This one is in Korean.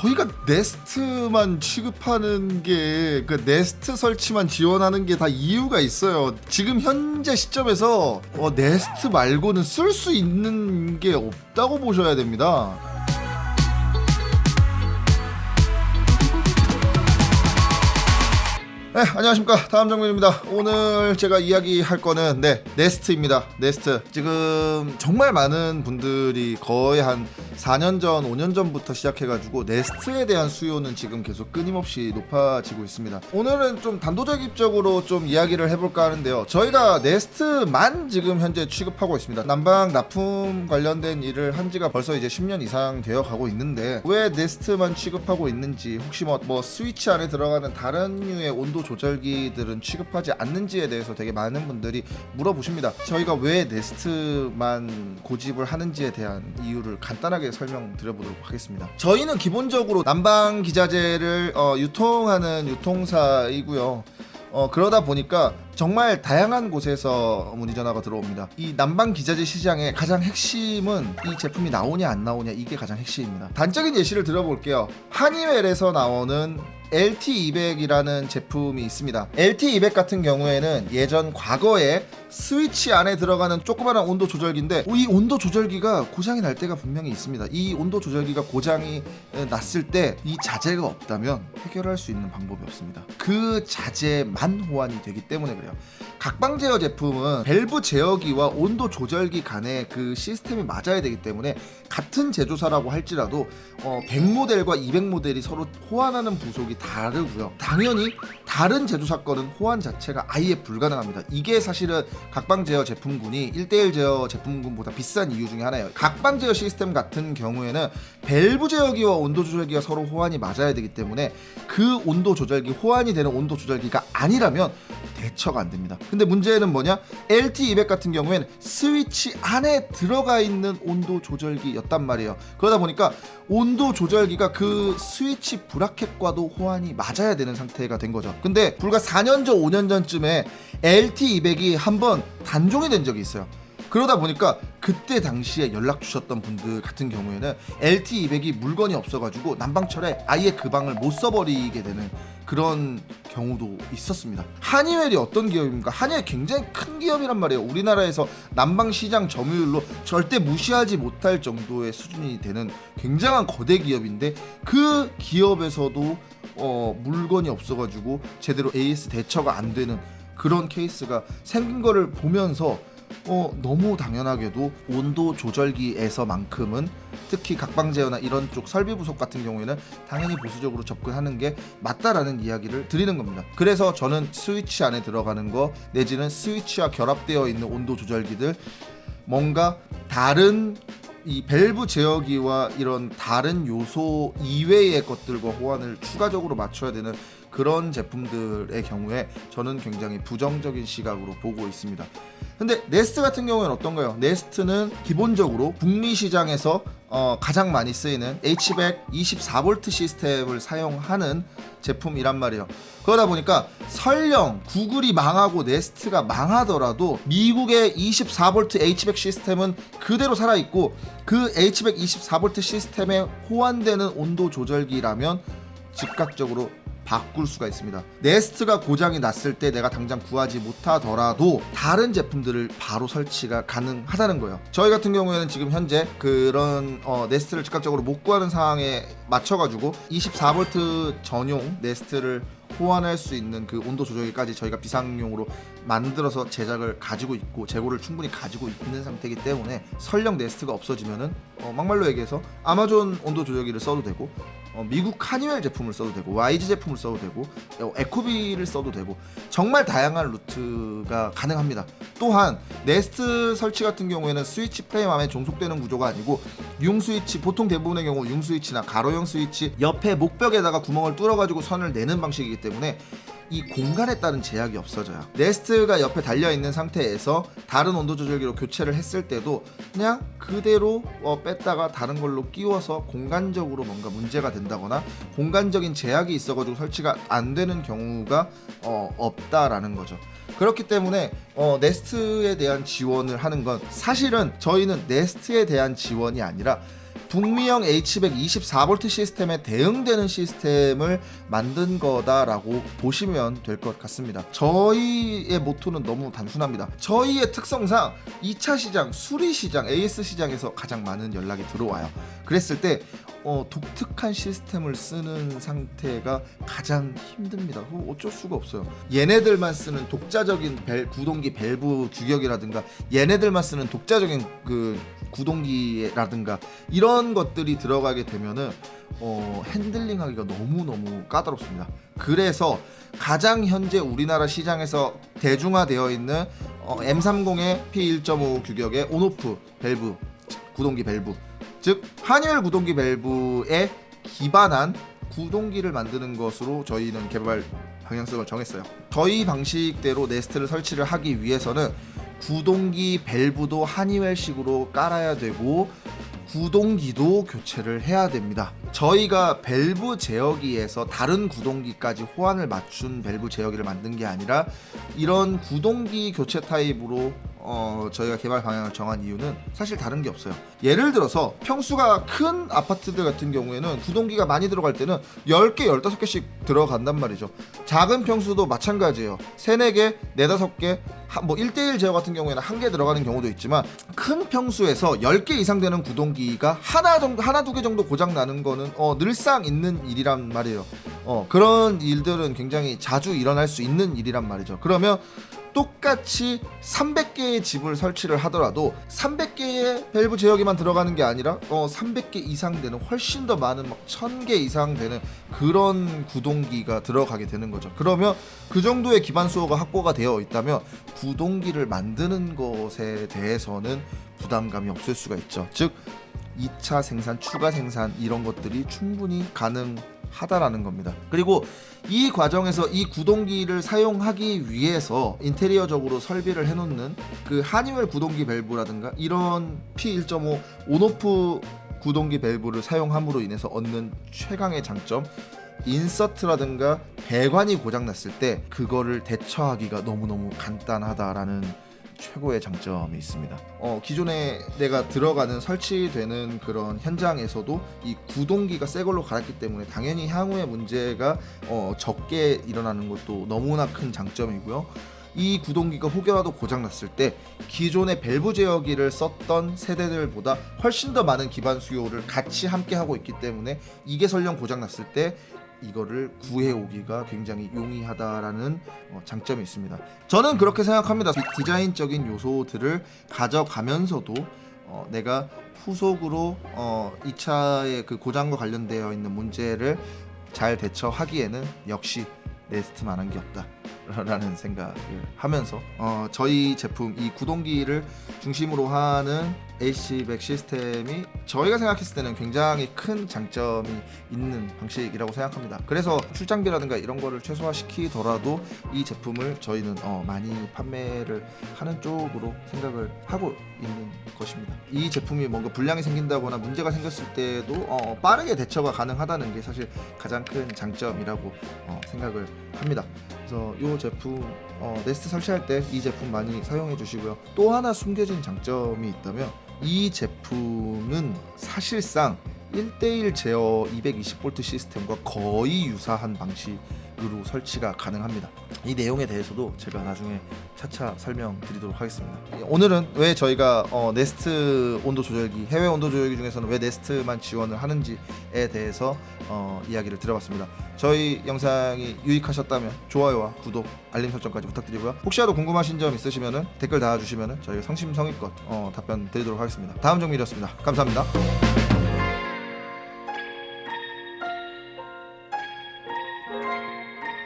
저희가 네스트만 취급하는 게 그 네스트 설치만 지원하는 게 다 이유가 있어요. 지금 현재 시점에서 네스트 말고는 쓸 수 있는 게 없다고 보셔야 됩니다. 네, 안녕하십니까, 다음정민입니다. 오늘 제가 이야기할 거는 네스트입니다. 네스트. 지금 정말 많은 분들이 거의 한 4년 전, 5년 전부터 시작해가지고 네스트에 대한 수요는 지금 계속 끊임없이 높아지고 있습니다. 오늘은 좀 단도직입적으로 좀 이야기를 해볼까 하는데요. 저희가 네스트만 지금 현재 취급하고 있습니다. 난방 납품 관련된 일을 한 지가 벌써 이제 10년 이상 되어 가고 있는데 왜 네스트만 취급하고 있는지, 혹시 뭐 스위치 안에 들어가는 다른 류의 온도 조절기들은 취급하지 않는지에 대해서 되게 많은 분들이 물어보십니다. 저희가 왜 네스트만 고집을 하는지에 대한 이유를 간단하게 설명드려보도록 하겠습니다. 저희는 기본적으로 난방 기자재를 유통하는 유통사이고요. 그러다 보니까 정말 다양한 곳에서 문의 전화가 들어옵니다. 이 난방 기자재 시장의 가장 핵심은 이 제품이 나오냐 안 나오냐, 이게 가장 핵심입니다. 단적인 예시를 들어볼게요. 하니웰에서 나오는 LT200이라는 제품이 있습니다. LT200 같은 경우에는 예전 과거에 스위치 안에 들어가는 조그마한 온도 조절기인데, 이 온도 조절기가 고장이 날 때가 분명히 있습니다. 이 온도 조절기가 고장이 났을 때 이 자재가 없다면 해결할 수 있는 방법이 없습니다. 그 자재만 호환이 되기 때문에 그래요. 각방 제어 제품은 밸브 제어기와 온도 조절기 간의 그 시스템이 맞아야 되기 때문에 같은 제조사라고 할지라도 100모델과 200모델이 서로 호환하는 부속이 다르고요. 당연히 다른 제조사 거는 호환 자체가 아예 불가능합니다. 이게 사실은 각방 제어 제품군이 1:1 제어 제품군보다 비싼 이유 중에 하나예요. 각방 제어 시스템 같은 경우에는 밸브 제어기와 온도 조절기가 서로 호환이 맞아야 되기 때문에 그 온도 조절기, 호환이 되는 온도 조절기가 아니라면 대처가 안 됩니다. 근데 문제는 뭐냐? LT200 같은 경우에는 스위치 안에 들어가 있는 온도 조절기였단 말이에요. 그러다 보니까 온도 조절기가 그 스위치 브라켓과도 호환이 맞아야 되는 상태가 된 거죠. 근데 불과 4년 전, 5년 전쯤에 LT200이 한번 단종이 된 적이 있어요. 그러다 보니까 그때 당시에 연락 주셨던 분들 같은 경우에는 LT200이 물건이 없어가지고 난방철에 아예 그 방을 못 써버리게 되는 그런 경우도 있었습니다. 하니웰이 어떤 기업입니까? 하니웰 굉장히 큰 기업이란 말이에요. 우리나라에서 난방 시장 점유율로 절대 무시하지 못할 정도의 수준이 되는 굉장한 거대 기업인데, 그 기업에서도 물건이 없어가지고 제대로 AS 대처가 안 되는 그런 케이스가 생긴 거를 보면서 너무 당연하게도 온도 조절기에서만큼은, 특히 각방 제어나 이런 쪽 설비 부속 같은 경우에는 당연히 보수적으로 접근하는 게 맞다라는 이야기를 드리는 겁니다. 그래서 저는 스위치 안에 들어가는 거, 내지는 스위치와 결합되어 있는 온도 조절기들, 뭔가 다른 이 밸브 제어기와 이런 다른 요소 이외의 것들과 호환을 추가적으로 맞춰야 되는 그런 제품들의 경우에 저는 굉장히 부정적인 시각으로 보고 있습니다. 근데 네스트 같은 경우에는 어떤가요? 네스트는 기본적으로 북미 시장에서 가장 많이 쓰이는 H100 24V 시스템을 사용하는 제품이란 말이에요. 그러다 보니까 설령 구글이 망하고 네스트가 망하더라도 미국의 24V H100 시스템은 그대로 살아있고, 그 H100 24V 시스템에 호환되는 온도 조절기라면 즉각적으로 바꿀 수가 있습니다. 네스트가 고장이 났을 때 내가 당장 구하지 못하더라도 다른 제품들을 바로 설치가 가능하다는 거예요. 저희 같은 경우에는 지금 현재 그런 네스트를 즉각적으로 못 구하는 상황에 맞춰가지고 24V 전용 네스트를 호환할 수 있는 그 온도 조절기까지 저희가 비상용으로 만들어서 제작을 가지고 있고 재고를 충분히 가지고 있는 상태이기 때문에, 설령 네스트가 없어지면은 막말로 얘기해서 아마존 온도 조절기를 써도 되고, 미국 하니웰 제품을 써도 되고, YG 제품을 써도 되고, 에코비를 써도 되고, 정말 다양한 루트가 가능합니다. 또한 네스트 설치 같은 경우에는 스위치 프레임 안에 종속되는 구조가 아니고 융 스위치, 보통 대부분의 경우 융 스위치나 가로형 스위치 옆에 목벽에다가 구멍을 뚫어가지고 선을 내는 방식이기 때문에 이 공간에 따른 제약이 없어져요. 네스트가 옆에 달려있는 상태에서 다른 온도 조절기로 교체를 했을 때도 그냥 그대로 뺐다가 다른 걸로 끼워서 공간적으로 뭔가 문제가 된다거나 공간적인 제약이 있어가지고 설치가 안 되는 경우가 없다라는 거죠. 그렇기 때문에 네스트에 대한 지원을 하는 건, 사실은 저희는 네스트에 대한 지원이 아니라 북미형 H백 24V 시스템에 대응되는 시스템을 만든 거다라고 보시면 될 것 같습니다. 저희의 모토는 너무 단순합니다. 저희의 특성상 2차 시장, 수리 시장, AS 시장에서 가장 많은 연락이 들어와요. 그랬을 때 독특한 시스템을 쓰는 상태가 가장 힘듭니다. 어쩔 수가 없어요. 얘네들만 쓰는 독자적인 구동기 밸브 규격이라든가 얘네들만 쓰는 독자적인 그 구동기라든가 이런 것들이 들어가게 되면은 핸들링하기가 너무너무 까다롭습니다. 그래서 가장 현재 우리나라 시장에서 대중화되어 있는 M30의 P1.5 규격의 온오프 밸브, 구동기 밸브, 즉 한율 구동기 밸브에 기반한 구동기를 만드는 것으로 저희는 개발 방향성을 정했어요. 저희 방식대로 네스트를 설치를 하기 위해서는 구동기 밸브도 하니웰식으로 깔아야 되고 구동기도 교체를 해야 됩니다. 저희가 밸브 제어기에서 다른 구동기까지 호환을 맞춘 밸브 제어기를 만든 게 아니라 이런 구동기 교체 타입으로 저희가 개발 방향을 정한 이유는 사실 다른 게 없어요. 예를 들어서 평수가 큰 아파트들 같은 경우에는 구동기가 많이 들어갈 때는 10개, 15개씩 들어간단 말이죠. 작은 평수도 마찬가지예요. 3, 4개, 4, 5개, 뭐 1대1 제어 같은 경우에는 1개 들어가는 경우도 있지만 큰 평수에서 10개 이상 되는 구동기가 하나, 2개 정도 고장 나는 거는 늘상 있는 일이란 말이에요. 그런 일들은 굉장히 자주 일어날 수 있는 일이란 말이죠. 그러면 똑같이 300개의 집을 설치를 하더라도 300개의 밸브 제어기만 들어가는 게 아니라 300개 이상 되는 훨씬 더 많은 1000개 이상 되는 그런 구동기가 들어가게 되는 거죠. 그러면 그 정도의 기반 수요가 확보가 되어 있다면 구동기를 만드는 것에 대해서는 부담감이 없을 수가 있죠. 즉 2차 생산, 추가 생산 이런 것들이 충분히 가능하다라는 겁니다. 그리고 이 과정에서 이 구동기를 사용하기 위해서 인테리어적으로 설비를 해놓는 그 하니웰 구동기 밸브라든가 이런 P1.5 온오프 구동기 밸브를 사용함으로 인해서 얻는 최강의 장점, 인서트라든가 배관이 고장났을 때 그거를 대처하기가 너무너무 간단하다라는 최고의 장점이 있습니다. 기존에 내가 들어가는 설치되는 그런 현장에서도 이 구동기가 새 걸로 갈았기 때문에 당연히 향후에 문제가 적게 일어나는 것도 너무나 큰 장점이고요. 이 구동기가 혹여라도 고장났을 때 기존의 밸브 제어기를 썼던 세대들보다 훨씬 더 많은 기반 수요를 같이 함께 하고 있기 때문에 이게 설령 고장났을 때 이거를 구해오기가 굉장히 용이하다라는 장점이 있습니다. 저는 그렇게 생각합니다. 디자인적인 요소들을 가져가면서도 내가 후속으로 2차의 그 고장과 관련되어 있는 문제를 잘 대처하기에는 역시 네스트만한 게 없다 라는 생각을 하면서 저희 제품 이 구동기를 중심으로 하는 H백 시스템이 저희가 생각했을 때는 굉장히 큰 장점이 있는 방식이라고 생각합니다. 그래서 출장비라든가 이런 거를 최소화시키더라도 이 제품을 저희는 많이 판매를 하는 쪽으로 생각을 하고 있는 것입니다. 이 제품이 뭔가 불량이 생긴다거나 문제가 생겼을 때도 빠르게 대처가 가능하다는 게 사실 가장 큰 장점이라고 생각을 합니다. 그래서 이 제품 네스트 설치할 때 이 제품 많이 사용해 주시고요. 또 하나 숨겨진 장점이 있다면 이 제품은 사실상 1대1 제어 220V 시스템과 거의 유사한 방식으로 설치가 가능합니다. 이 내용에 대해서도 제가 나중에 차차 설명드리도록 하겠습니다. 오늘은 왜 저희가 네스트 온도 조절기, 해외 온도 조절기 중에서는 왜 네스트만 지원을 하는지에 대해서 이야기를 들어봤습니다. 저희 영상이 유익하셨다면 좋아요와 구독, 알림 설정까지 부탁드리고요. 혹시라도 궁금하신 점 있으시면 댓글 달아주시면 저희가 성심성의껏 답변 드리도록 하겠습니다. 다음 정밀이었습니다. 감사합니다.